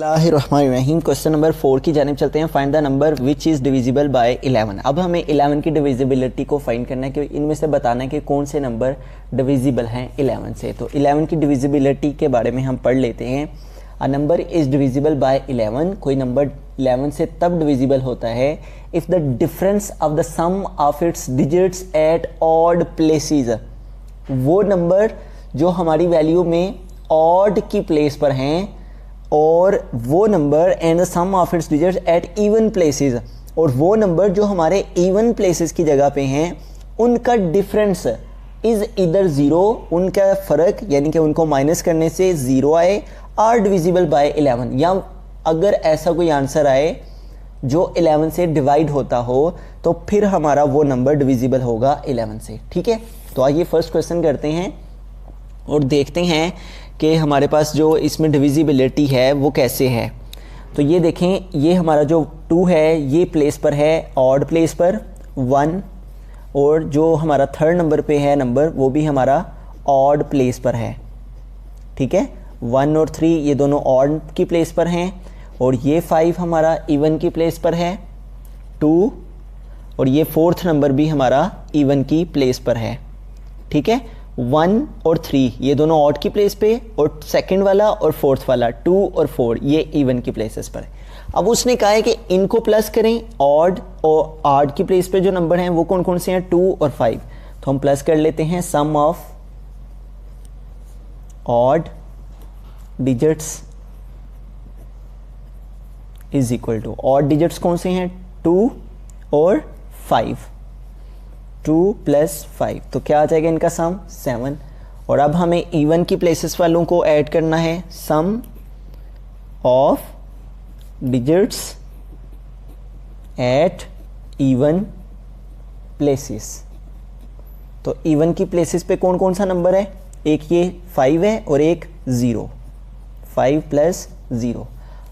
बिस्मिल्लाहिर्रहमानिर्रहीम। Question number 4 की जानिब चलते हैं। Find the number which is divisible by 11। अब हमें 11 की डिविजिबिलिटी को फाइंड करना है कि इनमें से बताना है कि कौन से नंबर डिविजिबल हैं 11 से। तो 11 की डिविजिबिलिटी के बारे में हम पढ़ लेते हैं। A number is divisible by 11। कोई नंबर 11 से तब डिविजिबल होता है if the difference of the sum of its digits at odd places. वो नंबर जो हमारी वैल्यू में ऑड की प्लेस पर हैं और वो नंबर and the sum of its digits at even places, और वो नंबर जो हमारे इवन प्लेसेस की जगह पे हैं उनका डिफरेंस इज़ इधर ज़ीरो, उनका फ़र्क यानी कि उनको माइनस करने से ज़ीरो आए, आर डिविजिबल बाय 11। या अगर ऐसा कोई आंसर आए जो 11 से डिवाइड होता हो तो फिर हमारा वो नंबर डिविजिबल होगा 11 से। ठीक है, तो आइए फर्स्ट क्वेश्चन करते हैं और देखते हैं कि हमारे पास जो इसमें डिविजिबिलिटी है वो कैसे है। तो ये देखें, ये हमारा जो 2 है ये प्लेस पर है ऑड प्लेस पर 1, और जो हमारा थर्ड नंबर पे है नंबर वो भी हमारा ऑड प्लेस पर है। ठीक है, 1 और 3 ये दोनों ऑड की प्लेस पर हैं, और ये 5 हमारा इवन की प्लेस पर है 2, और ये फोर्थ नंबर भी हमारा इवन की प्लेस पर है। ठीक है, 1 और 3 ये दोनों ऑड की प्लेस पे, और सेकंड वाला और फोर्थ वाला 2 और 4 ये इवन की प्लेसेस पर है। अब उसने कहा है कि इनको प्लस करें, ऑड और ऑड की प्लेस पे जो नंबर हैं वो कौन कौन से हैं 2 और 5। तो हम प्लस कर लेते हैं sum of odd digits is equal to, odd digits कौन से हैं 2 और 5, 2 + 5, तो क्या आ जाएगा इनका सम 7। और अब हमें इवन की प्लेसेस वालों को ऐड करना है, sum of digits at even places. तो इवन की प्लेसेस पे कौन कौन सा नंबर है, एक ये 5 है और एक 0, 5 + 0।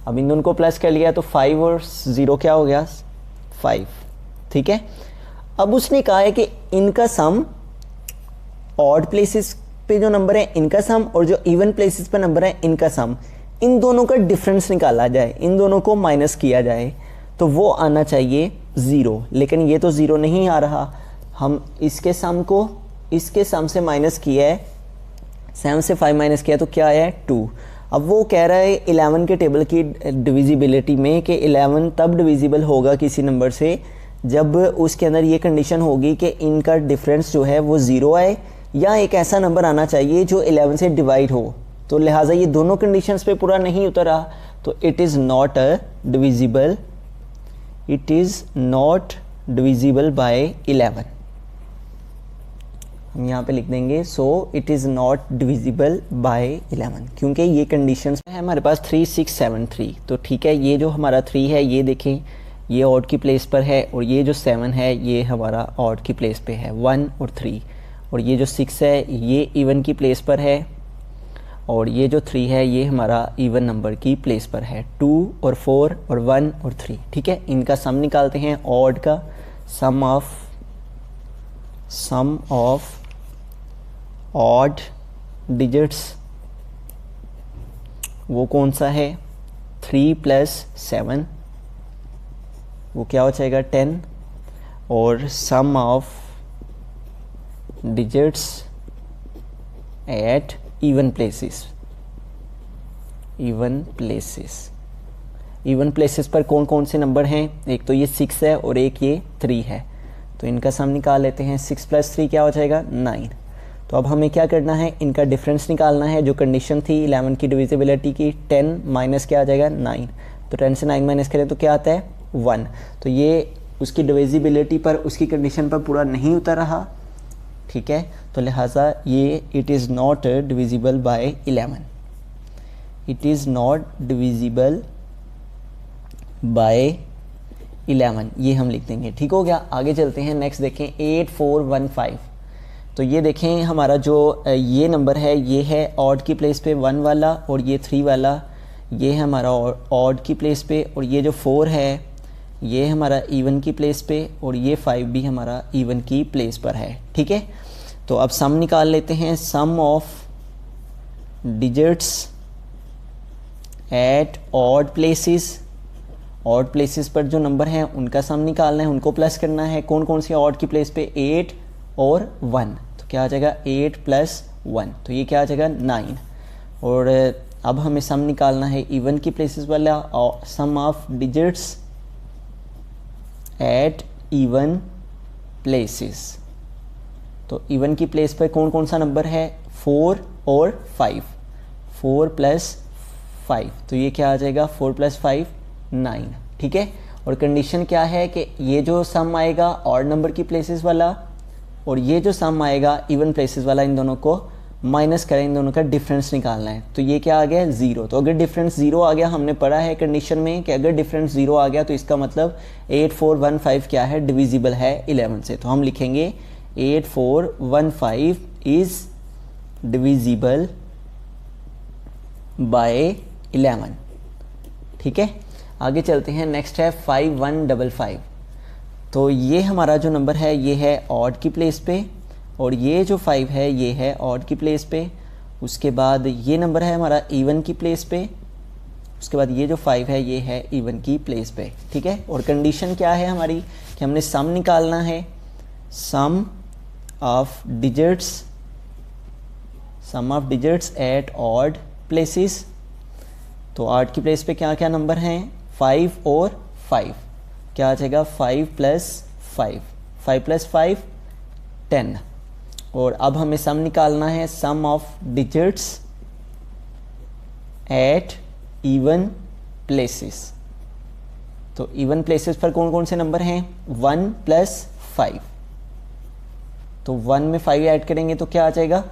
अब इन दोनों को प्लस कर लिया तो 5 और 0 क्या हो गया 5। ठीक है, अब उसने कहा है कि इनका सम, ऑड प्लेसेस पे जो नंबर है इनका सम और जो इवन प्लेसेस पे नंबर है इनका सम, इन दोनों का डिफरेंस निकाला जाए, इन दोनों को माइनस किया जाए तो वो आना चाहिए 0। लेकिन ये तो 0 नहीं आ रहा। हम इसके सम को इसके सम से माइनस किया है, 7 से 5 माइनस किया तो क्या आया है 2। अब वो कह रहा है 11 के टेबल की डिविजिबिलिटी में कि 11 तब डिविजिबल होगा किसी नंबर से जब उसके अंदर ये कंडीशन होगी कि इनका डिफरेंस जो है वो 0 आए, या एक ऐसा नंबर आना चाहिए जो 11 से डिवाइड हो। तो लिहाजा ये दोनों कंडीशंस पे पूरा नहीं उतरा, तो it is not divisible, it is not divisible by 11। हम यहाँ पे लिख देंगे so it is not divisible by 11, क्योंकि ये कंडीशंस है हमारे पास 3 6 7 3। तो ठीक है, ये जो हमारा 3 है ये देखें ये ऑड की प्लेस पर है, और ये जो 7 है ये हमारा ऑड की प्लेस पे है 1 और 3, और ये जो 6 है ये इवन की प्लेस पर है, और ये जो 3 है ये हमारा इवन नंबर की प्लेस पर है 2 और 4 और 1 और 3। ठीक है, इनका सम निकालते हैं, ऑड का सम ऑफ ऑड डिजिट्स वो कौन सा है 3 + 7, वो क्या हो जाएगा 10, और sum of digits at even places, even places पर कौन कौन से नंबर हैं, एक तो ये 6 है और एक ये 3 है। तो इनका सम निकाल लेते हैं, 6 + 3 क्या हो जाएगा 9। तो अब हमें क्या करना है, इनका डिफरेंस निकालना है। जो कंडीशन थी 11 की डिविजिबिलिटी की 10 माइनस क्या आ जाएगा 9, तो 10 से 9 माइनस करें तो क्या आता है 1। तो ये उसकी डिविजिबिलिटी पर उसकी कंडीशन पर पूरा नहीं उतर रहा। ठीक है, तो लिहाजा ये it is not divisible by 11, it is not divisible by 11, ये हम लिख देंगे। ठीक हो गया, आगे चलते हैं। नेक्स्ट देखें 8415। तो ये देखें हमारा जो ये नंबर है ये है ऑड की प्लेस पे 1 वाला, और ये 3 वाला ये है हमारा ऑड की प्लेस पे, और ये जो 4 है ये हमारा इवन की प्लेस पे, और ये 5 भी हमारा इवन की प्लेस पर है। ठीक है, तो अब सम निकाल लेते हैं, sum of digits at odd places, odd places पर जो नंबर हैं उनका सम निकालना है, उनको प्लस करना है। कौन कौन सी ऑड की प्लेस पे? 8 और 1, तो क्या आ जाएगा 8 + 1, तो ये क्या आ जाएगा 9। और अब हमें सम निकालना है इवन की प्लेसेस वाला, sum of digits at even places. तो इवन की प्लेस पर कौन कौन सा नंबर है? 4 और 5, 4 + 5, तो ये क्या आ जाएगा 4 + 5 9, ठीक है। और कंडीशन क्या है कि ये जो सम आएगा ऑड नंबर की प्लेसेस वाला और ये जो सम आएगा इवन प्लेसेस वाला, इन दोनों को माइनस करें, इन दोनों का डिफरेंस निकालना है। तो ये क्या आ गया 0। तो अगर डिफरेंस 0 आ गया, हमने पढ़ा है कंडीशन में कि अगर डिफरेंस 0 आ गया तो इसका मतलब 8415 क्या है? डिविजिबल है 11 से। तो हम लिखेंगे 8415 इज़ डिविजिबल बाय 11, ठीक है। आगे चलते हैं, नेक्स्ट है 5155। तो ये हमारा जो नंबर है ये है ऑड की प्लेस पे और ये जो 5 है ये है ऑड की प्लेस पे। उसके बाद ये नंबर है हमारा इवन की प्लेस पे, उसके बाद ये जो 5 है ये है इवन की प्लेस पे, ठीक है। और कंडीशन क्या है हमारी कि हमने सम निकालना है, sum of digits at odd places. तो ऑड की प्लेस पे क्या क्या नंबर हैं? 5 और 5, क्या आ जाएगा 5 + 5, 5 + 5 10। और अब हमें सम निकालना है, sum of digits at even places. तो इवन प्लेसेस पर कौन कौन से नंबर हैं? 1 + 5, तो 1 में 5 ऐड करेंगे तो क्या आ जाएगा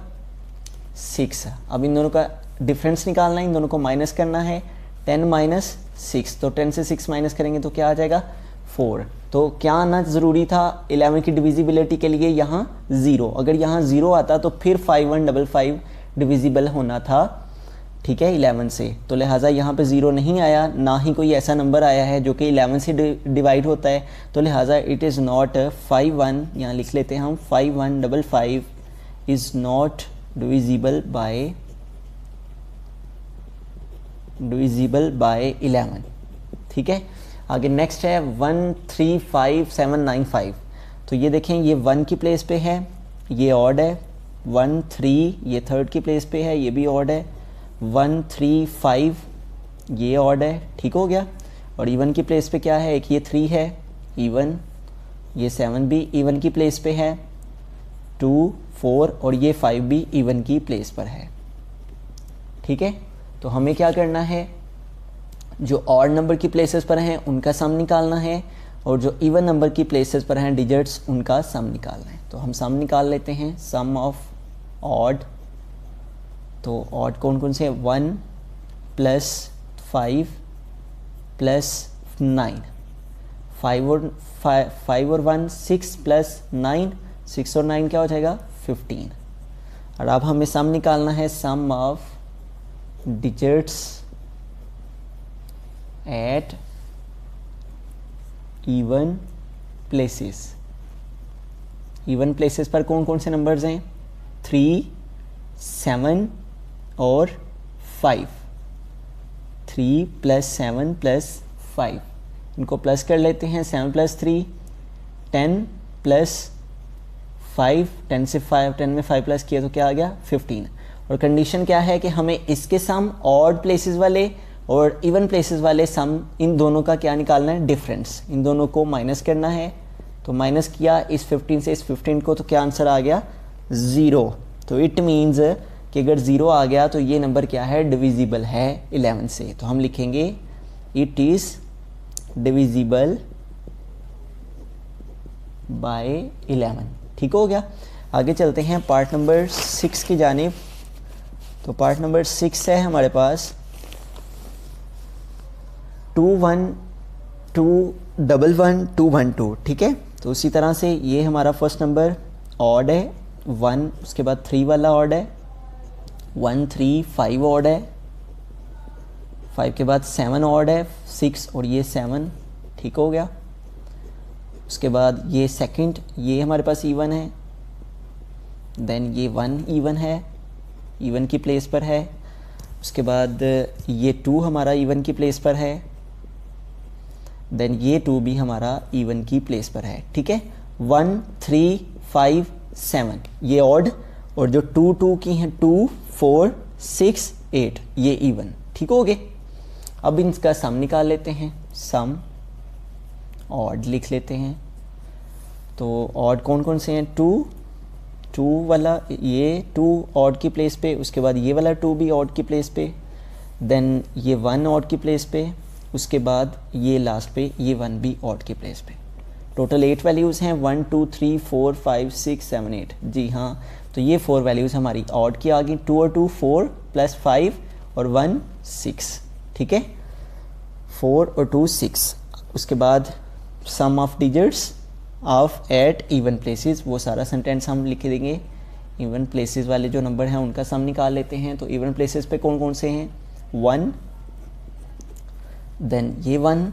6। अब इन दोनों का डिफरेंस निकालना है, इन दोनों को माइनस करना है। 10 - 6, तो 10 से 6 माइनस करेंगे तो क्या आ जाएगा 4। तो क्या आना ज़रूरी था 11 की डिविजिबिलिटी के लिए? यहाँ 0। अगर यहाँ 0 आता तो फिर 5155 डिविजिबल होना था, ठीक है, 11 से। तो लिहाजा यहाँ पे 0 नहीं आया, ना ही कोई ऐसा नंबर आया है जो कि 11 से डिवाइड होता है। तो लिहाजा इट इज़ नॉट 51, यहाँ लिख लेते हैं हम 5155 इज़ नॉट डिविजिबल बाय 11, ठीक है। आगे नेक्स्ट है 135795। तो ये देखें, ये 1 की प्लेस पे है, ये ऑड है। 1 3 ये थर्ड की प्लेस पे है, ये भी ऑड है। 1 3 5 ये ऑड है, ठीक हो गया। और इवन की प्लेस पे क्या है? एक ये 3 है इवन, ये 7 भी इवन की प्लेस पे है, 2 4 और ये 5 भी इवन की प्लेस पर है, ठीक है। तो हमें क्या करना है, जो ऑड नंबर की प्लेसेस पर हैं उनका सम निकालना है और जो इवन नंबर की प्लेसेस पर हैं डिजिट्स, उनका सम निकालना है। तो हम सम निकाल लेते हैं, सम ऑफ ऑड। तो ऑड कौन कौन से? 1 + 5 + 9, 5 और 1 6 + 9, 6 और 9 क्या हो जाएगा 15। और अब हमें सम निकालना है, sum of digits at even places. Even places पर कौन कौन से नंबर्स हैं? 3 7 और 5, 3 + 7 + 5, इनको प्लस कर लेते हैं। 7 + 3 10 + 5, 10 से 5, 10 में 5 प्लस किया तो क्या आ गया 15। और कंडीशन क्या है कि हमें इसके सम ऑड प्लेसेस वाले और इवन प्लेसेस वाले सम, इन दोनों का क्या निकालना है? डिफरेंस। इन दोनों को माइनस करना है। तो माइनस किया इस 15 से इस 15 को, तो क्या आंसर आ गया 0। तो इट मीन्स कि अगर 0 आ गया तो ये नंबर क्या है? डिविजिबल है 11 से। तो हम लिखेंगे इट इज़ डिविजिबल बाय 11, ठीक हो गया। आगे चलते हैं पार्ट नंबर 6 की जानिब। तो पार्ट नंबर 6 है हमारे पास 2121112, ठीक है। तो उसी तरह से ये हमारा फर्स्ट नंबर ऑड है 1, उसके बाद 3 वाला ऑड है 1 3 5 ऑड है, 5 के बाद 7 ऑड है 6 और ये 7, ठीक हो गया। उसके बाद ये सेकंड, ये हमारे पास इवन है, देन ये 1 इवन है, इवन की प्लेस पर है। उसके बाद ये 2 हमारा इवन की प्लेस पर है, देन ये 2 भी हमारा इवन की प्लेस पर है, ठीक है। 1 3 5 7 ये ऑड, और जो 2 2 की हैं 2 4 6 8 ये इवन, ठीक हो गए। अब इनका सम निकाल लेते हैं, सम ऑड लिख लेते हैं। तो ऑड कौन कौन से हैं, 2 2 वाला, ये 2 ऑड की प्लेस पे, उसके बाद ये वाला 2 भी ऑड की प्लेस पे, देन ये 1 ऑड की प्लेस पे, उसके बाद ये लास्ट पे ये 1 भी ऑड की प्लेस पे। टोटल 8 वैल्यूज़ हैं, 1 2 3 4 5 6 7 8। जी हाँ, तो ये 4 वैल्यूज़ हमारी ऑड की आ गई, 2 और 2 4 प्लस 5 और 1 6, ठीक है, 4 और 2 6। उसके बाद sum of digits of at even places, वो सारा सेंटेंस हम लिख देंगे। इवन प्लेसेस वाले जो नंबर हैं उनका सम निकाल लेते हैं। तो इवन प्लेसेस पे कौन कौन से हैं, 1, देन ये 1,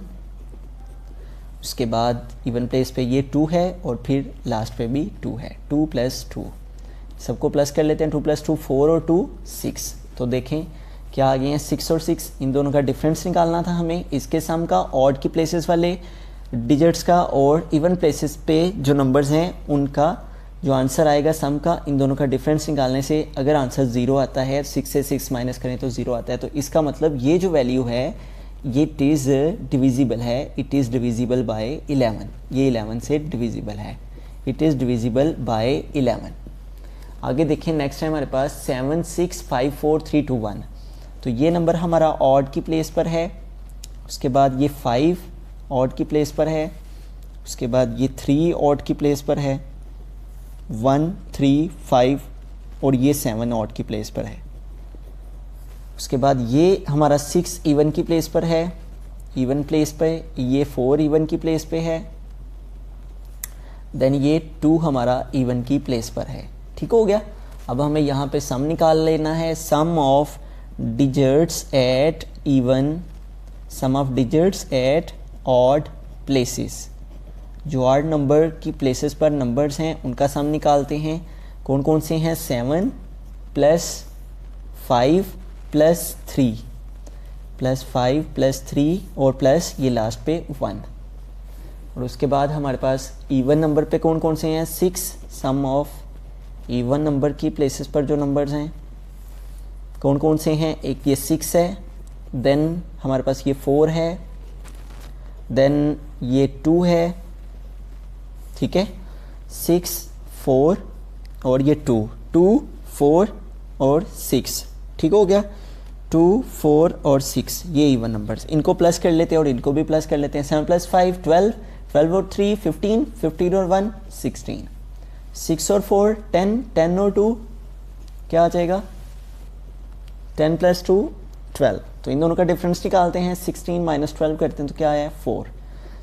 उसके बाद इवन प्लेस पे ये 2 है, और फिर लास्ट पे भी 2 है, 2 + 2। सबको प्लस कर लेते हैं, 2 + 2 4 और 2 6। तो देखें क्या आ गए हैं, 6 और 6। इन दोनों का डिफरेंस निकालना था हमें, इसके सम का, ऑड की प्लेसेस वाले डिजिट्स का, और इवन प्लेसेस पे जो नंबर्स हैं उनका जो आंसर आएगा सम का, इन दोनों का डिफरेंस निकालने से अगर आंसर 0 आता है, 6 से 6 माइनस करें तो 0 आता है, तो इसका मतलब ये जो वैल्यू है ये इट इज़ डिविजिबल है, इट इज़ डिविजिबल बाय 11। ये 11 से डिविजिबल है, इट इज़ डिविजिबल बाय 11। आगे देखें, नेक्स्ट है हमारे पास 7 6 5 4 3 2 1। तो ये नंबर हमारा ऑड की प्लेस पर है, उसके बाद ये 5 ऑड की प्लेस पर है, उसके बाद ये 3 ऑड की प्लेस पर है, 1 3 5 और ये 7 ऑड की प्लेस पर है। उसके बाद ये हमारा 6 इवन की प्लेस पर है, इवन प्लेस पे, ये 4 इवन की प्लेस पे है, देन ये 2 हमारा इवन की प्लेस पर है, ठीक हो गया। अब हमें यहाँ पे सम निकाल लेना है, sum of digits at even, sum of digits at odd places. जो ऑड नंबर की प्लेसेस पर नंबर्स हैं उनका सम निकालते हैं। कौन कौन से हैं, 7 + 5 + 3 + 5 + 3 और प्लस ये लास्ट पे 1। और उसके बाद हमारे पास इवन नंबर पे कौन कौन से हैं, 6, सम ऑफ इवन नंबर की प्लेसेस पर जो नंबर्स हैं कौन कौन से हैं, एक ये 6 है, देन हमारे पास ये 4 है, देन ये 2 है, ठीक है, 6 4 और ये 2 2 4 और 6, ठीक हो गया। 2 4 और 6 ये इवन नंबर्स, इनको प्लस कर लेते हैं और इनको भी प्लस कर लेते हैं। 7 + 5 12, 12 और 3 15, 15 और 1 16, 6 और 4 10, 10 और 2 क्या आ जाएगा, 10 + 2 12। तो इन दोनों का डिफरेंस निकालते हैं, 16 - 12 करते हैं तो क्या आया, 4।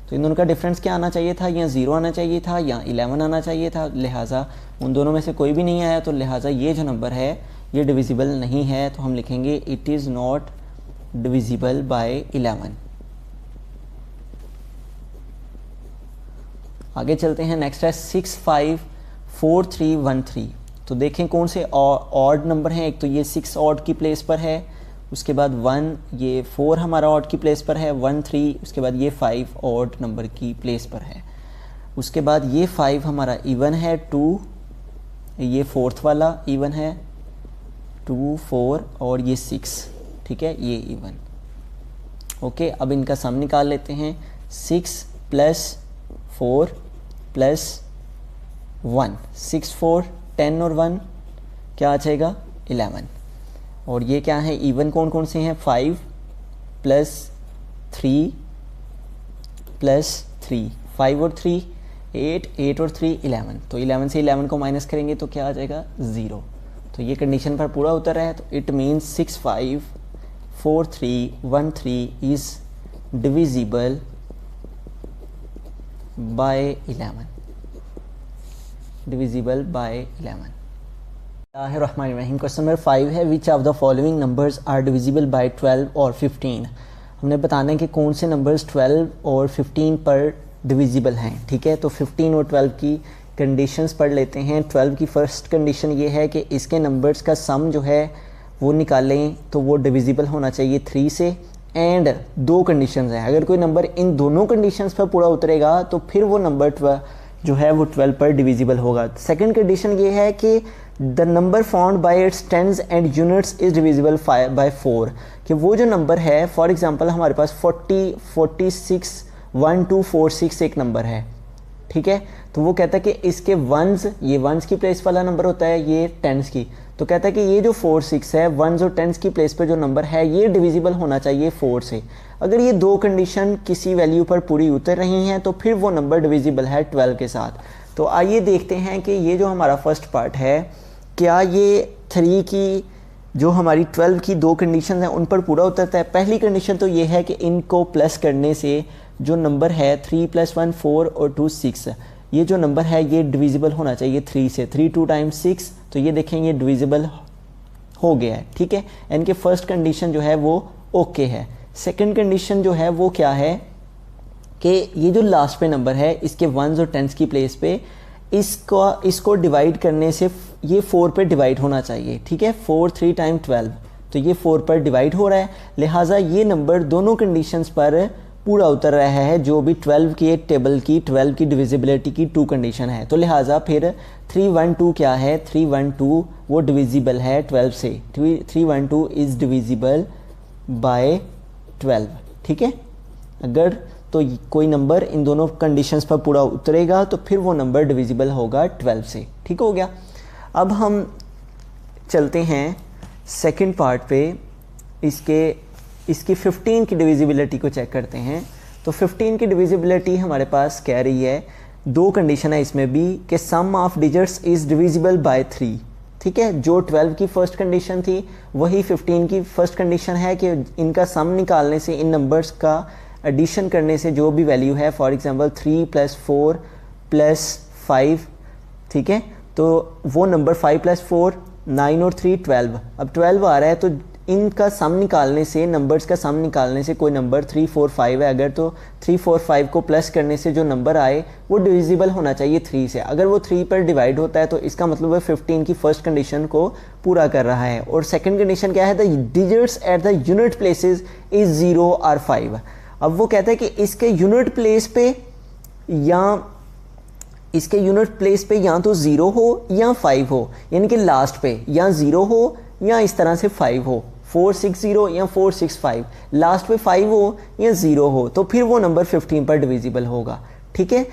तो इन दोनों का डिफरेंस क्या आना चाहिए था, या 0 आना चाहिए था या 11 आना चाहिए था, लिहाजा उन दोनों में से कोई भी नहीं आया, तो लिहाजा ये जो नंबर है ये डिविजिबल नहीं है। तो हम लिखेंगे it is not divisible by 11। आगे चलते हैं, नेक्स्ट है 6 5 4 3 1 3। तो देखें कौन से ऑड नंबर हैं, एक तो ये 6 ऑड की प्लेस पर है, उसके बाद 1, ये 4 हमारा ऑड की प्लेस पर है, 1 3, उसके बाद ये 5 ऑड नंबर की प्लेस पर है, उसके बाद ये 5 हमारा इवन है, 2 ये 4th वाला इवन है, 2 4 और ये 6, ठीक है, ये इवन। ओके, अब इनका सम निकाल लेते हैं, 6 + 4 + 1, 6 4 10 और 1 क्या आ जाएगा, 11। और ये क्या है, इवन कौन कौन से हैं, 5 + 3 + 3, 5 और 3 8, 8 और 3 11। तो 11 से 11 को माइनस करेंगे तो क्या आ जाएगा, 0। तो ये कंडीशन पर पूरा उतर रहा है, तो it means 6 5 4 3 1 3 is divisible by 11, divisible by 11। Rahman question number 5 है, which of the following numbers are divisible by 12 और 15। हमने बताना है कि कौन से नंबर्स 12 और 15 पर डिविजिबल हैं, ठीक है। तो 15 और 12 की कंडीशंस पढ़ लेते हैं। 12 की फर्स्ट कंडीशन ये है कि इसके नंबर्स का सम जो है वो निकालें तो वो डिविजिबल होना चाहिए 3 से। एंड दो कंडीशंस हैं, अगर कोई नंबर इन दोनों कंडीशंस पर पूरा उतरेगा तो फिर वो नंबर जो है वो 12 पर डिविजिबल होगा। सेकंड कंडीशन ये है कि the number found by its tens and units is divisible by 4, कि वो जो नंबर है, फॉर एग्जांपल हमारे पास 40, 46, 1, 2, 4, 6 एक नंबर है, ठीक है। तो वो कहता है कि इसके वंस, ये वंस की प्लेस वाला नंबर होता है, ये टेंस की, तो कहता है कि ये जो 4, 6 है, वंस और टेंस की प्लेस पे जो नंबर है ये डिविजिबल होना चाहिए 4 से। अगर ये दो कंडीशन किसी वैल्यू पर पूरी उतर रही हैं तो फिर वो नंबर डिविजिबल है 12 के साथ। तो आइए देखते हैं कि ये जो हमारा फर्स्ट पार्ट है, क्या ये 3 की जो हमारी 12 की दो कंडीशन हैं उन पर पूरा उतरता है। पहली कंडीशन तो ये है कि इनको प्लस करने से जो नंबर है 3 + 1 4 और 2 6, ये जो नंबर है ये डिविजिबल होना चाहिए 3 से। 3 2 टाइम्स 6, तो ये देखें ये डिविजिबल हो गया है, ठीक है। इनके फर्स्ट कंडीशन जो है वो ओके है। सेकंड कंडीशन जो है वो क्या है कि ये जो लास्ट पे नंबर है इसके वंस और टेंस की प्लेस पे इसको डिवाइड करने से ये 4 पे डिवाइड होना चाहिए, ठीक है। 4 3 टाइम 12, तो ये 4 पर डिवाइड हो रहा है, लिहाजा ये नंबर दोनों कंडीशंस पर पूरा उतर रहा है, जो भी 12 के टेबल की 12 की डिविजिबिलिटी की 2 कंडीशन है। तो लिहाजा फिर 312 क्या है, 312 वो डिविजिबल है 12 से। 312 इज़ डिविजिबल बाय 12, ठीक है। अगर तो कोई नंबर इन दोनों कंडीशंस पर पूरा उतरेगा तो फिर वो नंबर डिविजिबल होगा 12 से, ठीक हो गया। अब हम चलते हैं सेकंड पार्ट पे, इसकी 15 की डिविजिबिलिटी को चेक करते हैं। तो 15 की डिविजिबिलिटी हमारे पास कह रही है, दो कंडीशन है इसमें भी, कि sum of digits is divisible by 3, ठीक है। जो 12 की फर्स्ट कंडीशन थी वही 15 की फर्स्ट कंडीशन है कि इनका सम निकालने से, इन नंबर्स का एडिशन करने से जो भी वैल्यू है, फॉर एग्जांपल 3 + 4 + 5, ठीक है, तो वो नंबर 5 + 4 9 और 3 12, अब 12 आ रहा है, तो इनका सम निकालने से, नंबर्स का सम निकालने से, कोई नंबर 3 4 5 है अगर, तो 3 4 5 को प्लस करने से जो नंबर आए वो डिविजिबल होना चाहिए 3 से। अगर वो 3 पर डिवाइड होता है तो इसका मतलब वो 15 की फर्स्ट कंडीशन को पूरा कर रहा है। और सेकंड कंडीशन क्या है, the digits at the unit places is 0 और 5। अब वो कहता है कि इसके यूनिट प्लेस पे या तो 0 हो या 5 हो, यानी कि लास्ट पे या 0 हो या इस तरह से 5 हो, 460 या 465, लास्ट पे 5 हो या 0 हो, तो फिर वो नंबर 15 पर डिविजिबल होगा, ठीक है।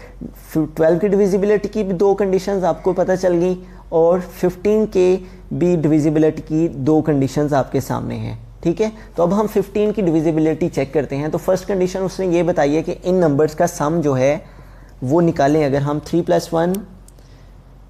12 की डिविजिबिलिटी की भी दो कंडीशंस आपको पता चल गई और 15 के भी डिविजिबिलिटी की दो कंडीशंस आपके सामने हैं, ठीक है। तो अब हम 15 की डिविजिबिलिटी चेक करते हैं। तो फर्स्ट कंडीशन उसने ये बताई है कि इन नंबर्स का सम जो है वो निकालें। अगर हम 3 + 1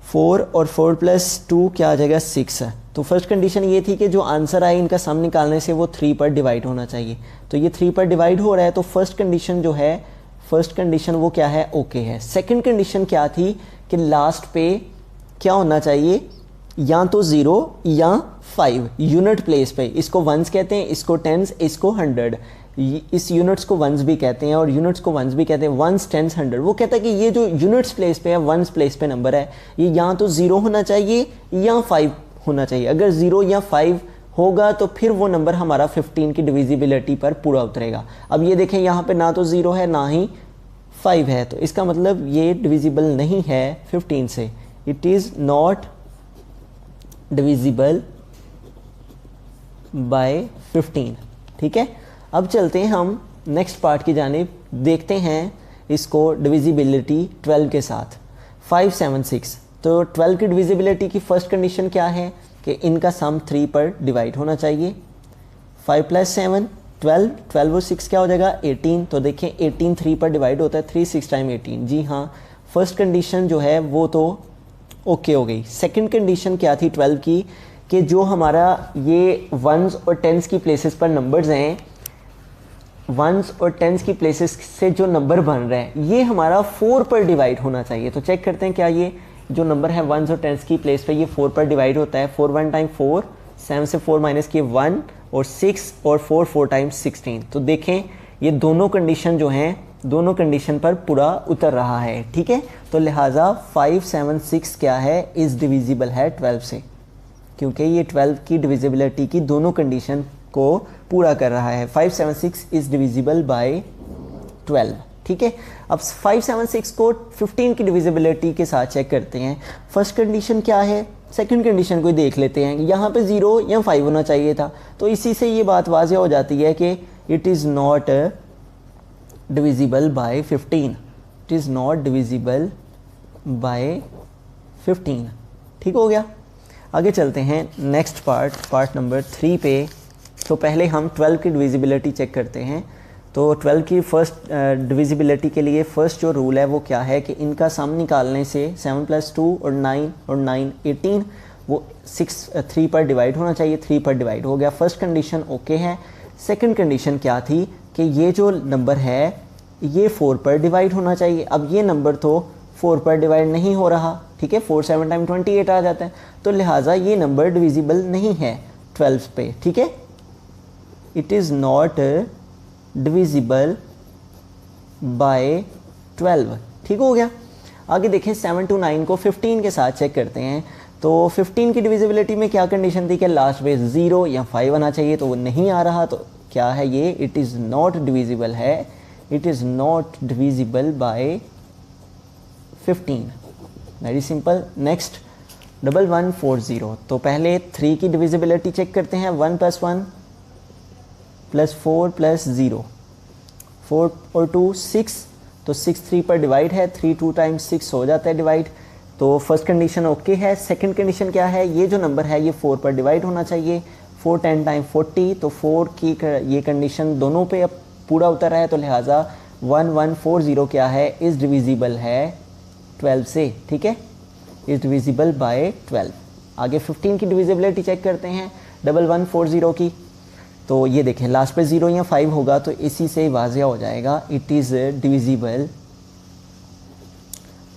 4 और 4 + 2 क्या आ जाएगा 6 है। तो फर्स्ट कंडीशन ये थी कि जो आंसर आए इनका सम निकालने से वो 3 पर डिवाइड होना चाहिए, तो ये 3 पर डिवाइड हो रहा है, तो फर्स्ट कंडीशन जो है, फर्स्ट कंडीशन वो क्या है, ओके है। सेकंड कंडीशन क्या थी कि लास्ट पे क्या होना चाहिए, या तो 0 या 5 यूनिट प्लेस पे। इसको वंस कहते हैं, इसको टेंस, इसको 100, इस यूनिट्स को वंस भी कहते हैं और यूनिट्स को वंस भी कहते हैं, वंस टेंस 100। वो कहता है कि ये जो यूनिट्स प्लेस पे है, वंस प्लेस पे नंबर है, ये या तो 0 होना चाहिए या 5 होना चाहिए। अगर 0 या 5 होगा तो फिर वो नंबर हमारा 15 की डिविजिबिलिटी पर पूरा उतरेगा। अब ये देखें यहाँ पे ना तो 0 है ना ही 5 है, तो इसका मतलब ये डिविजिबल नहीं है 15 से, it is not divisible by 15, ठीक है। अब चलते हैं हम नेक्स्ट पार्ट की जानिब, देखते हैं इसको डिविजिबिलिटी 12 के साथ। 5 7 6, तो 12 की डिविजिबिलिटी की फर्स्ट कंडीशन क्या है कि इनका सम 3 पर डिवाइड होना चाहिए। 5 + 7 12, 12 और 6 क्या हो जाएगा 18। तो देखें 18 3 पर डिवाइड होता है, 3 6 टाइम 18। जी हाँ, फर्स्ट कंडीशन जो है वो तो ओके हो गई। सेकंड कंडीशन क्या थी 12 की कि जो हमारा ये वंस और टेंस की प्लेसेस पर नंबर्स हैं, वंस और टेंस की प्लेसेस से जो नंबर बन रहे हैं ये हमारा 4 पर डिवाइड होना चाहिए। तो चेक करते हैं क्या ये जो नंबर है वंस और टेंस की प्लेस पे ये 4 पर डिवाइड होता है। 4 1 टाइम 4, 7 से 4 माइनस किए 1 और 6 और 4 4 टाइम्स 16। तो देखें ये दोनों कंडीशन जो हैं दोनों कंडीशन पर पूरा उतर रहा है, ठीक है। तो लिहाजा 5 7 6 क्या है, इज़ डिविजिबल है 12 से, क्योंकि ये 12 की डिविजिबिलिटी की दोनों कंडीशन को पूरा कर रहा है। 576 इज़ डिविजिबल बाय 12, ठीक है। अब 576 को 15 की डिविजिबिलिटी के साथ चेक करते हैं। फर्स्ट कंडीशन क्या है, सेकंड कंडीशन को देख लेते हैं। यहाँ पे 0 या 5 होना चाहिए था, तो इसी से ये बात वाज़ेह हो जाती है कि it is not divisible by 15, it is not divisible by 15, ठीक हो गया। आगे चलते हैं नेक्स्ट पार्ट नंबर 3 पे। तो पहले हम 12 की डिविजिबिलिटी चेक करते हैं। तो 12 की फर्स्ट डिविजिबिलिटी के लिए फ़र्स्ट जो रूल है वो क्या है कि इनका सम निकालने से 7 + 2 और 9 18, वो 3 पर डिवाइड होना चाहिए, 3 पर डिवाइड हो गया। फर्स्ट कंडीशन ओके है। सेकंड कंडीशन क्या थी कि ये जो नंबर है ये 4 पर डिवाइड होना चाहिए। अब ये नंबर तो 4 पर डिवाइड नहीं हो रहा, ठीक है, 4 7 टाइम 28 आ जाता है, तो लिहाजा ये नंबर डिविजिबल नहीं है 12 पे, ठीक है। It is not divisible by 12, ठीक हो गया। आगे देखें 7 to 9 को 15 के साथ चेक करते हैं। तो 15 की डिविजिबिलिटी में क्या कंडीशन थी कि लास्ट में 0 या 5 आना चाहिए, तो वो नहीं आ रहा, तो क्या है ये, इट इज़ नॉट डिविजिबल है, it is not divisible by 15, very simple. Next 1140, तो पहले 3 की डिविजिबिलिटी चेक करते हैं। 1 + 1 + 4 + 0, 4 और 2 6, तो 6 3 पर डिवाइड है, 3 2 टाइम्स 6 हो जाता है डिवाइड। तो फर्स्ट कंडीशन ओके है। सेकंड कंडीशन क्या है, ये जो नंबर है ये 4 पर डिवाइड होना चाहिए, 4 10 टाइम 40, तो 4 की ये कंडीशन दोनों पे अब पूरा उतर रहा है, तो लिहाजा 1140 क्या है, इज़ डिविजिबल है 12 से, ठीक है, इज़ डिविजिबल बाय 12। आगे 15 की डिविजिबिलिटी चेक करते हैं 1140 की। तो ये देखें लास्ट पे 0 या 5 होगा, तो इसी से वाज़ेह हो जाएगा, it is divisible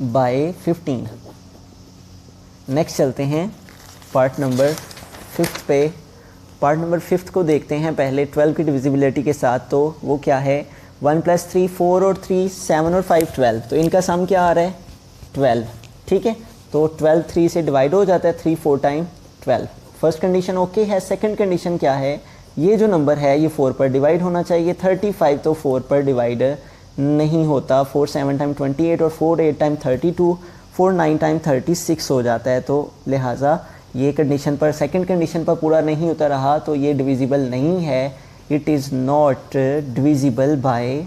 bye 15। Next चलते हैं पार्ट नंबर 5 पे। पार्ट नंबर 5 को देखते हैं पहले 12 की डिविजिबिलिटी के साथ। तो वो क्या है, 1 + 3 4 और 3 7 और 5 12, तो इनका सम क्या आ रहा है 12, ठीक है। तो 12 3 से डिवाइड हो जाता है, 3 4 टाइम 12। फर्स्ट कंडीशन ओके है। सेकंड कंडीशन क्या है, ये जो नंबर है ये 4 पर डिवाइड होना चाहिए। 35 तो 4 पर डिवाइड नहीं होता, 4 7 टाइम 28 और 4 8 टाइम 32, 4 9 टाइम 36 हो जाता है, तो लिहाजा ये कंडीशन पर, सेकंड कंडीशन पर पूरा नहीं उतर रहा, तो ये डिविजिबल नहीं है। It is not divisible by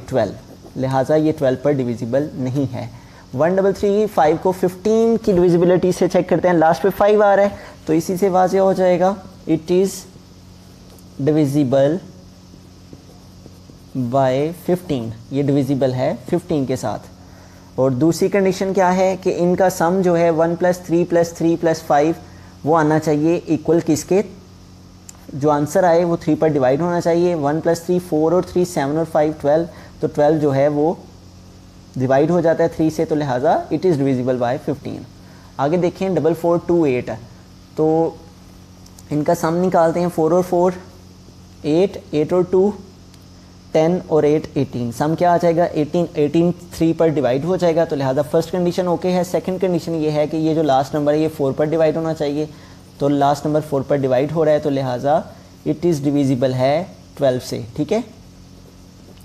12, लिहाजा ये 12 पर डिविजिबल नहीं है। 1335 को 15 की डिविजिबिलिटी से चेक करते हैं। लास्ट पे 5 आ रहा है, तो इसी से वाज़ेह हो जाएगा, इट इज़ डिविजिबल बाय 15, ये डिविजिबल है 15 के साथ। और दूसरी कंडीशन क्या है कि इनका सम जो है 1 + 3 + 3 + 5 वो आना चाहिए इक्वल किसके, जो आंसर आए वो 3 पर डिवाइड होना चाहिए। 1 + 3 4 और 3 7 और 5 12, तो 12 जो है वो डिवाइड हो जाता है 3 से, तो लिहाजा इट इज़ डिविजिबल बाय 15। आगे देखें 4428, तो इनका सम निकालते हैं। 4 और 4 8, 8 और 2 10 और 8 18, सम क्या आ जाएगा 18, 18 3 पर डिवाइड हो जाएगा, तो लिहाजा फर्स्ट कंडीशन ओके है। सेकंड कंडीशन ये है कि ये जो लास्ट नंबर है ये 4 पर डिवाइड होना चाहिए, तो लास्ट नंबर 4 पर डिवाइड हो रहा है, तो लिहाजा इट इज़ डिविजिबल है 12 से, ठीक है।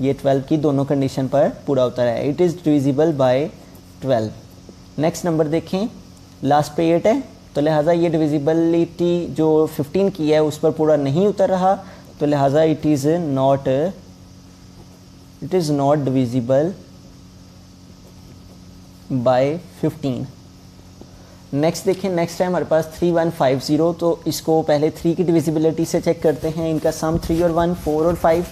ये 12 की दोनों कंडीशन पर पूरा उतर है, it is divisible by 12। Next number देखें, लास्ट पे 8 है, तो लिहाजा ये डिविजिबिलिटी जो 15 की है उस पर पूरा नहीं उतर रहा, तो लिहाजा it is not divisible by 15। Next देखें, नेक्स्ट है हमारे पास 3150, तो इसको पहले 3 की डिविजिबिलिटी से चेक करते हैं। इनका सम 3 और 1 4 और 5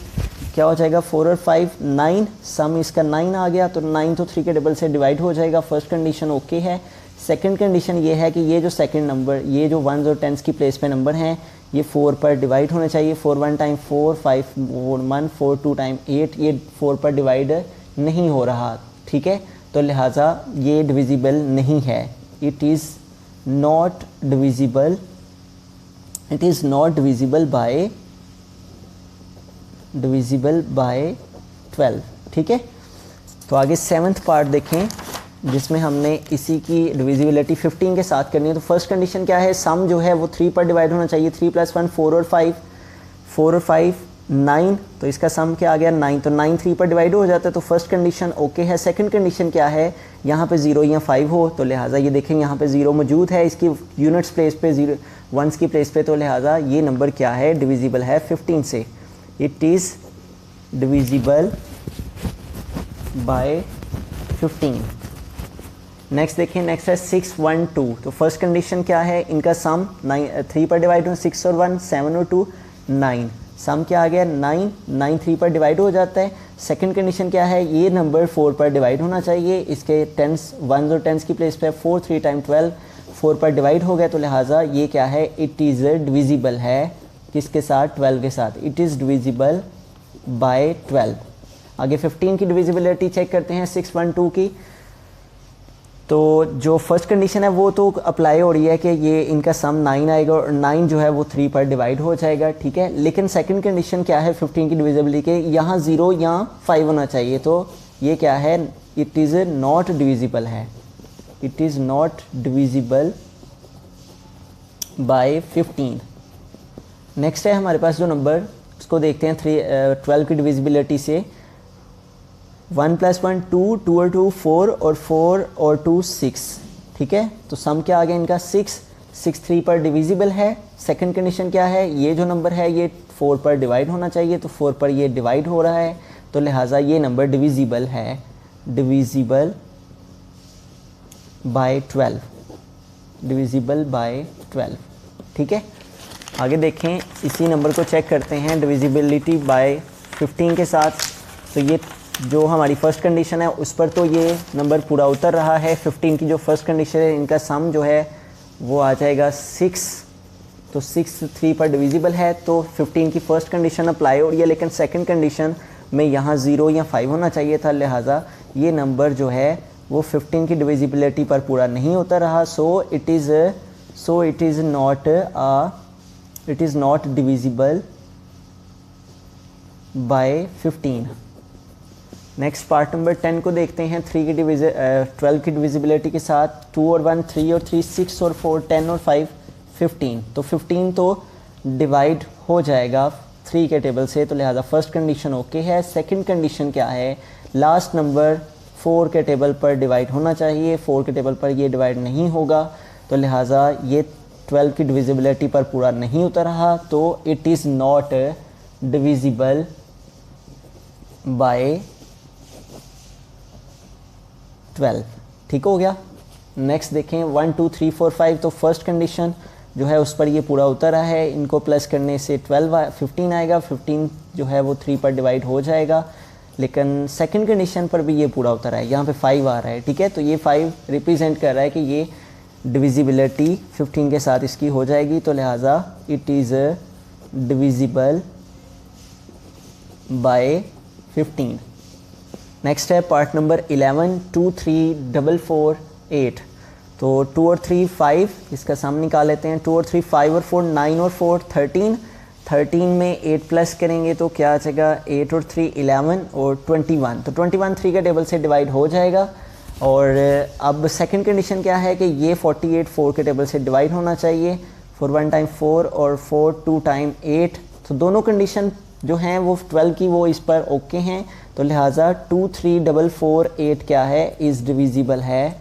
क्या हो जाएगा, 4 और 5 9, सम इसका 9 आ गया, तो 9 तो 3 के डबल से डिवाइड हो जाएगा। फर्स्ट कंडीशन ओके है। सेकंड कंडीशन ये है कि ये जो सेकंड नंबर, ये जो 1s और 10s की प्लेस पे नंबर हैं ये 4 पर डिवाइड होने चाहिए। 4 1 टाइम 4, 5 1, 4 2 टाइम 8, ये 4 पर डिवाइड नहीं हो रहा, ठीक है, तो लिहाजा ये डिविजिबल नहीं है। It is not divisible by 12, ठीक है। तो आगे 7th पार्ट देखें। जिसमें हमने इसी की डिविजिबिलिटी 15 के साथ करनी है। तो फर्स्ट कंडीशन क्या है, सम जो है वो 3 पर डिवाइड होना चाहिए। 3 + 1 4 और 5, 4 और 5 9, तो इसका सम क्या आ गया 9। तो 9 3 पर डिवाइड हो जाता है, तो फर्स्ट कंडीशन ओके है। सेकंड कंडीशन क्या है, यहाँ पे 0 या 5 हो, तो लिहाजा ये देखें यहाँ पे 0 मौजूद है इसकी यूनिट्स प्लेस पे, 0 1s की प्लेस पे, तो लिहाजा ये नंबर क्या है, डिविजिबल है 15 से। It is divisible bye 15। Next देखिए, नेक्स्ट है 6 1 2। तो फर्स्ट कंडीशन क्या है, इनका सम 3 पर डिवाइड हो, 6 और 1 7 और 2 9, सम क्या आ गया 9, 9 3 पर डिवाइड हो जाता है। सेकंड कंडीशन क्या है, ये नंबर 4 पर डिवाइड होना चाहिए, इसके 10s 1s और 10s की प्लेस पे 4 3 टाइम 12, 4 पर डिवाइड हो गया, तो लिहाजा ये क्या है, इट इज़ डिविजिबल है किसके साथ, 12 के साथ। It is divisible by 12। आगे 15 की डिविजिबिलिटी चेक करते हैं 6 1 2 की। तो जो फर्स्ट कंडीशन है वो तो अप्लाई हो रही है कि ये इनका सम 9 आएगा और 9 जो है वो 3 पर डिवाइड हो जाएगा, ठीक है। लेकिन सेकंड कंडीशन क्या है 15 की डिविजिबिलिटी के, यहाँ 0 या 5 होना चाहिए, तो ये क्या है, इट इज़ नॉट डिविजिबल है। It is not divisible by 15। Next है हमारे पास जो नंबर, उसको देखते हैं 12 की डिविजिबिलिटी से। 1 + 1 2, 2 और 2 4 और 4 और 2 6, ठीक है। तो सम क्या आ गया इनका 6, 6 3 पर डिविजिबल है। सेकंड कंडीशन क्या है, ये जो नंबर है ये 4 पर डिवाइड होना चाहिए, तो 4 पर ये डिवाइड हो रहा है, तो लिहाजा ये नंबर डिविजिबल है, डिविजिबल बाय 12, डिविजिबल बाय 12, ठीक है। आगे देखें, इसी नंबर को चेक करते हैं डिविजिबिलिटी बाय 15 के साथ। तो ये जो हमारी फर्स्ट कंडीशन है उस पर तो ये नंबर पूरा उतर रहा है। 15 की जो फर्स्ट कंडीशन है, इनका सम जो है वो आ जाएगा 6, तो 6 3 पर डिविजिबल है, तो 15 की फर्स्ट कंडीशन अप्लाई हो रही है। लेकिन सेकंड कंडीशन में यहाँ 0 या 5 होना चाहिए था, लिहाजा ये नंबर जो है वो 15 की डिविजिबिलिटी पर पूरा नहीं उतर रहा। So it is not divisible by 15। Next part number 10 को देखते हैं। 12 की डिविजिबिलिटी के साथ 2 और 1 3 और 3 6 और 4 10 और 5 15। तो 15 तो डिवाइड हो जाएगा 3 के टेबल से, तो लिहाजा फर्स्ट कंडीशन ओके है। सेकंड कंडीशन क्या है, लास्ट नंबर 4 के टेबल पर डिवाइड होना चाहिए, 4 के टेबल पर ये डिवाइड नहीं होगा, तो लिहाजा ये 12 की डिविजिबिलिटी पर पूरा नहीं उतर रहा, तो it is not divisible by 12, ठीक हो गया। नेक्स्ट देखें 1 2 3 4 5। तो फर्स्ट कंडीशन जो है उस पर ये पूरा उतरा है, इनको प्लस करने से 15 आएगा, 15 जो है वो 3 पर डिवाइड हो जाएगा। लेकिन सेकंड कंडीशन पर भी ये पूरा उतरा है, यहाँ पे 5 आ रहा है, ठीक है। तो ये 5 रिप्रेजेंट कर रहा है कि ये डिविजिबिलिटी 15 के साथ इसकी हो जाएगी, तो लिहाजा it is divisible bye 15। Next है पार्ट नंबर 11 2 3 4 4 8। तो 2 और 3 5, इसका सम निकाल लेते हैं। 2 और 3 5 और 4 9 और 4 13, 13 में 8 प्लस करेंगे तो क्या आ जाएगा, 8 और 3 11 और 21। तो 21 3 के टेबल से डिवाइड हो जाएगा। और अब सेकंड कंडीशन क्या है कि ये 48 4 के टेबल से डिवाइड होना चाहिए। 4 1 टाइम 4 और 4 2 टाइम 8। तो दोनों कंडीशन जो हैं वो 12 की वो इस पर ओके हैं, तो लिहाजा 2 3 4 4 8 क्या है, इज़ डिविजिबल है,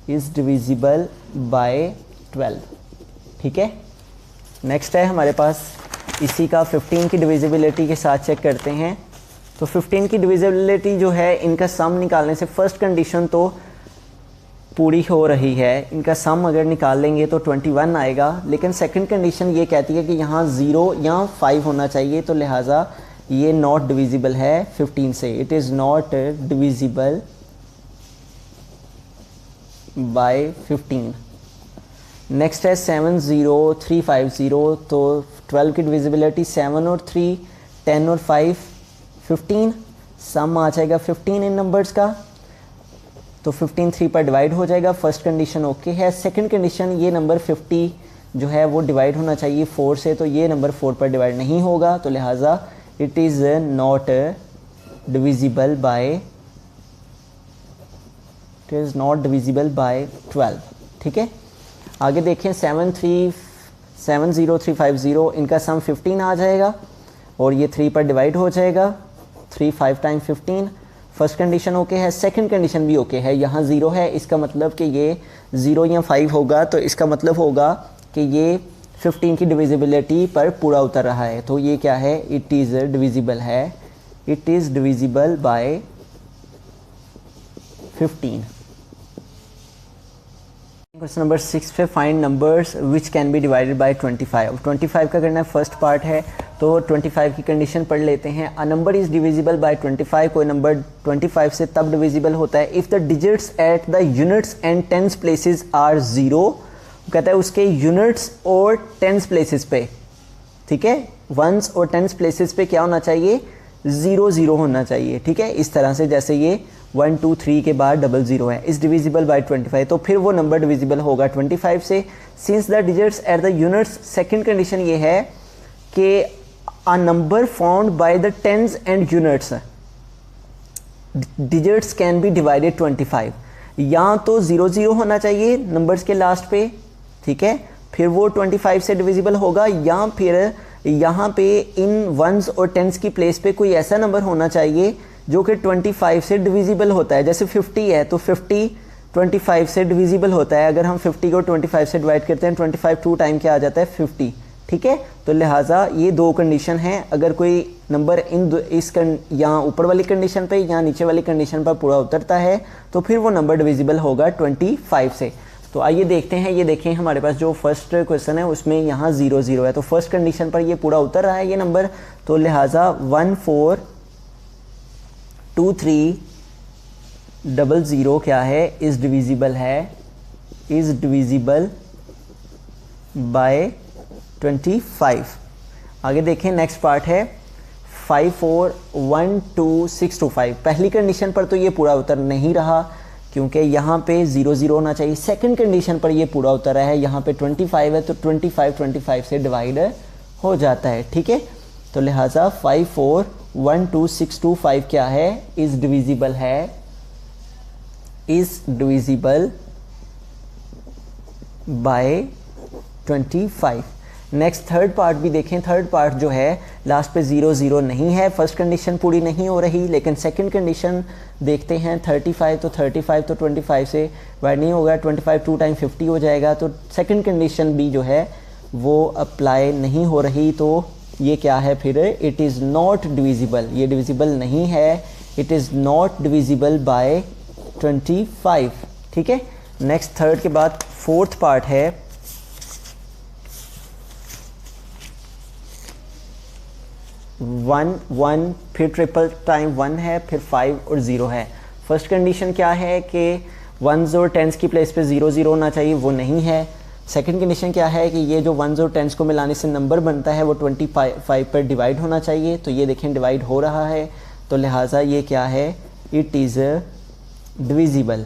इज़ डिविजिबल बाय 12, ठीक है। नेक्स्ट है हमारे पास इसी का 15 की डिविजिबिलिटी के साथ चेक करते हैं। तो 15 की डिविजिबिलिटी जो है, इनका सम निकालने से फर्स्ट कंडीशन तो पूरी हो रही है, इनका सम अगर निकाल लेंगे तो 21 आएगा। लेकिन सेकंड कंडीशन ये कहती है कि यहाँ 0 या 5 होना चाहिए, तो लिहाजा ये नॉट डिविजिबल है 15 से। It is not divisible by 15। Next है 7 0 3 5 0। तो 12 की डिविजिबिलिटी 7 और 3 10 और 5 15, सम आ जाएगा 15 इन नंबर्स का, तो 15 3 पर डिवाइड हो जाएगा। फर्स्ट कंडीशन ओके है। सेकंड कंडीशन, ये नंबर 50 जो है वो डिवाइड होना चाहिए 4 से, तो ये नंबर 4 पर डिवाइड नहीं होगा, तो लिहाजा it is not divisible by it is not divisible by 12। ठीक है, आगे देखें 70350, इनका सम 15 आ जाएगा और ये 3 पर डिवाइड हो जाएगा। 3 5 टाइम 15। फर्स्ट कंडीशन ओके है, सेकंड कंडीशन भी ओके है। यहाँ 0 है, इसका मतलब कि ये 0 या 5 होगा, तो इसका मतलब होगा कि ये 15 की डिविजिबिलिटी पर पूरा उतर रहा है। तो ये क्या है, इट इज़ डिविजिबल है, it is divisible bye 15। Question number 6 पे find numbers which can be divided by 25। 25 का करना है, फर्स्ट पार्ट है, तो 25 की कंडीशन पढ़ लेते हैं। A number is divisible by 25, कोई नंबर 25 से तब डिविजिबल होता है if the digits at the units and tens places are 0। कहता है उसके यूनिट्स और टेंस प्लेसेस पे, ठीक है, वंस और टेंस प्लेसेस पे क्या होना चाहिए, 0 0 होना चाहिए। ठीक है, इस तरह से जैसे ये 1 2 3 के बाद 00 है, इज डिविजिबल बाय 25, तो फिर वो नंबर डिविजिबल होगा 25 से। Since the digits at the units, second condition ये है कि a number found by the tens and units digits can be divided 25। या तो 0 0 होना चाहिए नंबर्स के लास्ट पे, ठीक है, फिर वो 25 से डिविजिबल होगा, या फिर यहाँ पे इन वंस और टेंस की प्लेस पे कोई ऐसा नंबर होना चाहिए जो कि 25 से डिविजिबल होता है। जैसे 50 है तो 50 25 से डिविजिबल होता है। अगर हम 50 को 25 से डिवाइड करते हैं, 25 2 टाइम क्या आ जाता है, 50। ठीक है, तो लिहाजा ये दो कंडीशन हैं। अगर कोई नंबर यहाँ ऊपर वाली कंडीशन पे या नीचे वाली कंडीशन पर पूरा उतरता है तो फिर वो नंबर डिविजिबल होगा 25 से। तो आइए देखते हैं, ये देखें हमारे पास जो फर्स्ट क्वेश्चन है उसमें यहाँ 0 0 है, तो फर्स्ट कंडीशन पर ये पूरा उतर रहा है ये नंबर, तो लिहाजा 142300 क्या है, इज़ डिविजिबल है, इज़ डिविजिबल बाय 25। आगे देखें नेक्स्ट पार्ट है 5412625। पहली कंडीशन पर तो ये पूरा उतर नहीं रहा क्योंकि यहाँ पे 0 0 होना चाहिए। सेकंड कंडीशन पर ये पूरा उतर रहा है, यहाँ पे 25 है तो 25 से डिवाइड हो जाता है। ठीक है, तो लिहाजा 5412625 क्या है, इज़ डिविजिबल है, is divisible by 25। Next third part भी देखें। थर्ड पार्ट जो है लास्ट पे 0 0 नहीं है, फर्स्ट कंडीशन पूरी नहीं हो रही, लेकिन सेकंड कंडीशन देखते हैं। 35 तो 25 से डिवाइड नहीं होगा, 25 2 टाइम 50 हो जाएगा, तो सेकंड कंडीशन भी जो है वो अप्लाई नहीं हो रही। तो ये क्या है फिर, इट इज़ नॉट डिविजिबल, ये डिविजिबल नहीं है, it is not divisible by 25। ठीक है, नेक्स्ट थर्ड के बाद फोर्थ पार्ट है 1 1, फिर ट्रिपल टाइम 1 है, फिर 5 और 0 है। फर्स्ट कंडीशन क्या है कि वंस और टेंस की प्लेस पे 0 0 होना चाहिए, वो नहीं है। सेकंड कंडीशन क्या है कि ये जो वंस और टेंस को मिलाने से नंबर बनता है वो 25 पर डिवाइड होना चाहिए, तो ये देखें डिवाइड हो रहा है, तो लिहाजा ये क्या है, इट इज़ डिविजिबल,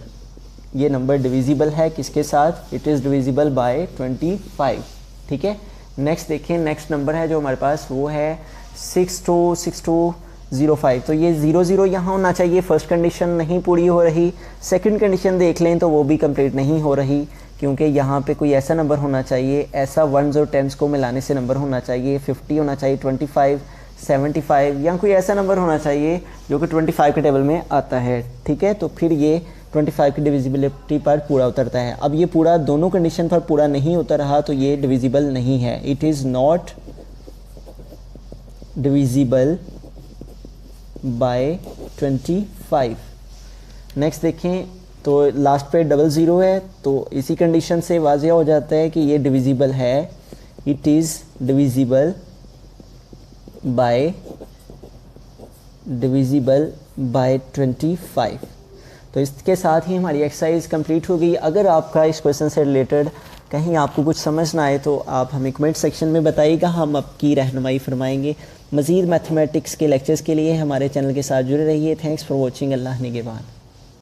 ये नंबर डिविजिबल है किसके साथ, इट इज़ डिविजिबल बाय 25। ठीक है, नेक्स्ट देखें, नेक्स्ट नंबर है जो हमारे पास वो है 626205। तो ये 0 0 यहाँ होना चाहिए, फर्स्ट कंडीशन नहीं पूरी हो रही। सेकंड कंडीशन देख लें तो वो भी कंप्लीट नहीं हो रही क्योंकि यहाँ पे कोई ऐसा नंबर होना चाहिए, ऐसा वंस और टेंस को मिलाने से नंबर होना चाहिए, 50 होना चाहिए, 25 75 या कोई ऐसा नंबर होना चाहिए जो कि 25 के टेबल में आता है। ठीक है, तो फिर ये 25 की डिविजिबिलिटी पर पूरा उतरता है। अब ये पूरा दोनों कंडीशन पर पूरा नहीं उतर रहा तो ये डिविजिबल नहीं है, it is not divisible by 25। Next देखें तो लास्ट पे 00 है, तो इसी कंडीशन से वाज़ेह हो जाता है कि ये डिविजिबल है, इट इज़ डिविजिबल बाय 25। तो इसके साथ ही हमारी एक्सरसाइज कंप्लीट हो गई। अगर आपका इस क्वेश्चन से रिलेटेड कहीं आपको कुछ समझ ना आए तो आप हमें कमेंट सेक्शन में बताइएगा, हम आपकी रहनुमाई फरमाएंगे। मज़ीद मैथमेटिक्स के लेक्चर्स के लिए हमारे चैनल के साथ जुड़े रहिए। Thanks for watching. अल्लाह निगहबान।